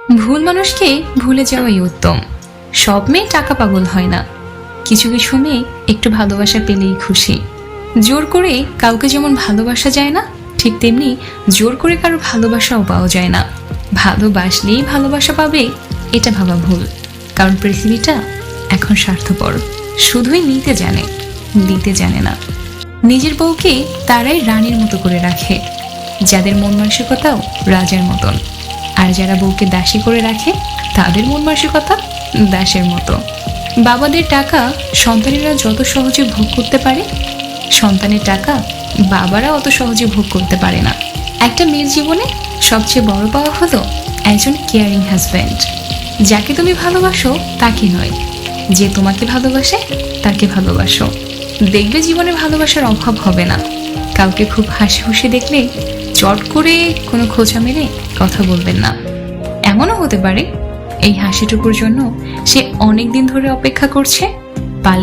ভুল মানুষকে ভুলে যাওয়াই উত্তম। সব মেয়ে টাকা পাগল হয় না, কিছু কিছু মেয়ে একটু ভালোবাসা পেলেই খুশি। জোর করে কাউকে যেমন ভালোবাসা যায় না, ঠিক তেমনি জোর করে কারো ভালোবাসাও পাওয়া যায় না। ভালোবাসলেই ভালোবাসা পাবে এটা ভাবা ভুল, কারণ পৃথিবীটা এখন স্বার্থপর, শুধুই নিতে জানে, দিতে জানে না। নিজের বউকে তারাই রানীর মতো করে রাখে, যাদের মন মানসিকতাও রাজার মতন। আর যারা বউকে দাসী করে রাখে, তাদের মন মানসিকতা দাসের মতো। বাবাদের টাকা সন্তানেরা যত সহজে ভোগ করতে পারে, সন্তানের টাকা বাবারা অত সহজে ভোগ করতে পারে না। একটা মেয়ের জীবনে সবচেয়ে বড় পাওয়া হলো একজন কেয়ারিং হাজব্যান্ড। যাকে তুমি ভালোবাসো তাকে নয়, যে তোমাকে ভালোবাসে তাকে ভালোবাসো। দেখবে জীবনে ভালোবাসার অভাব হবে না। কাউকে খুব হাসি খুশি দেখলে চট করে কোনো খোঁচা মেরে কথা বলবেন না। এমনও হতে পারে এই হাসিটুকুর জন্য সে অনেক দিন ধরে অপেক্ষা করছে।